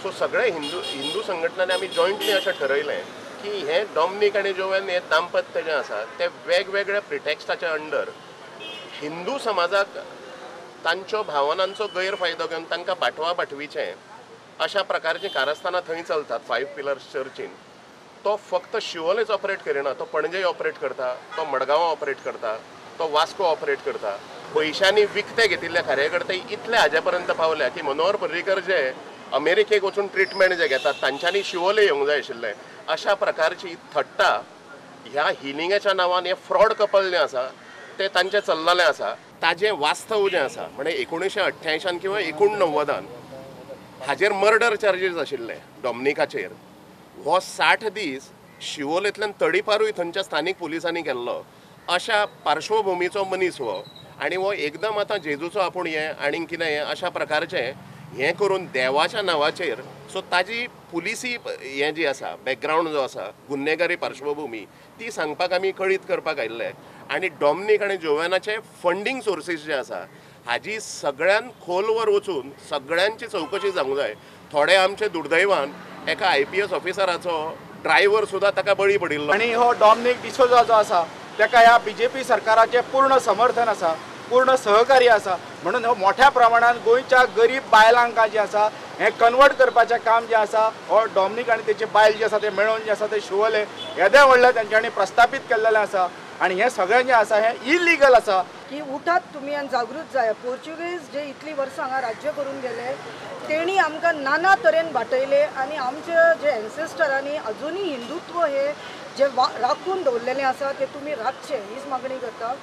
So सगळे हिंदू संघटनांनी आमी जॉयंटली अशें ठरयलें की हे डॉमनीक आनी जोवेन हे दाम्पत्य जें आसा ते वेगवेगळ्या प्रिटेक्स्टाच्या अंडर हिंदू समाजाक तांच्यो भावनांचो गैरफायदो घेवन तांकां बाटवा बाटवीचें अशा प्रकारचीं कारस्थानां थंय चलतात 5 पिलर्स चर्चीन. तो फक्त शिवोलेच ऑपरेट करिना, तो पणजे ऑपरेट करता, तो मडगांव ऑपरेट करता, तो वास्को ऑपरेट करता. पयशांनी विकते घेतिल्ले कार्यकर्ते इतले हाजे पर्यंत पावल्या की मनोहर पर्रीकर जे अमेरिकेक वचून ट्रिटमेंट जे घेतात तांच्यांनी शिवोले येवंक जाय आशिल्ले. अशा प्रकारची थट्टा ह्या हिलिंगाच्या नांवान हे फ्रॉड कपल जें आसा ते तांचें चल्ललें आसा. ताजें वास्तव जें आसा म्हणजे 1988 किंवा 89 हाजेर मर्डर चार्जीस आशिल्ले डॉमनिकाचेर. हो 60 दीस शिवोलेंतल्यान तडीपारूय थंयच्या स्थानीक पुलिसांनी केल्लो. अशा पार्श्वभुमीचो मनीस हो आनी हो एकदम आतां जेजूचो आपूण हें आनीक कितें हें अशा प्रकारचें हें करून देवाच्या नांवाचेर. सो ताजी पुलिसी हें जी आसा बॅकग्रावंड जो आसा गुन्हेगारी पार्श्वभूमी ती सांगपाक आमी कळीत करपाक आयिल्ले. आनी डॉमनीक आनी जोवेनाचे फंडींग सोर्सीस जे आसा हाजी सगळ्यान खोलवर वचून सगळ्यांची चवकशी जावंक जाय. थोडे आमचे दुर्दैवान एका IPS ऑफिसराचो ड्रायव्हर सुद्दां ताका बळी पडिल्लो. आनी हो डॉमनीक डिसोजा जो आसा ताका ह्या BJP सरकाराचें पूर्ण समर्थन आसा, पूर्ण सहकार्य आसा. म्हणून हो मोठ्या प्रमाणात गोंयच्या गरीब बायलांक जे आसा हें कन्वर्ट करपाचें काम जें आसा हो डॉमनीक आनी तेचे बायल जे आसा ते मेळोवन जे आसा ते शिवोले येदे व्हडले तेंच्यांनी प्रस्थापीत केल्लेलें आसा. आनी हें सगळें जें आसा हें इलिगल आसा. की उठात तुम्ही आणि जागृत जाय. पोर्चुगीज जे इतली वर्सां हांगा राज्य करून गेले तेणी आमकां नाना तरेन भाटयले आनी आमचे जे एन्सेस्टरांनी अजुनूय हिंदुत्व हे जे राखून दवरलेलें आसा ते तुमी राखचे हीच मागणी करता.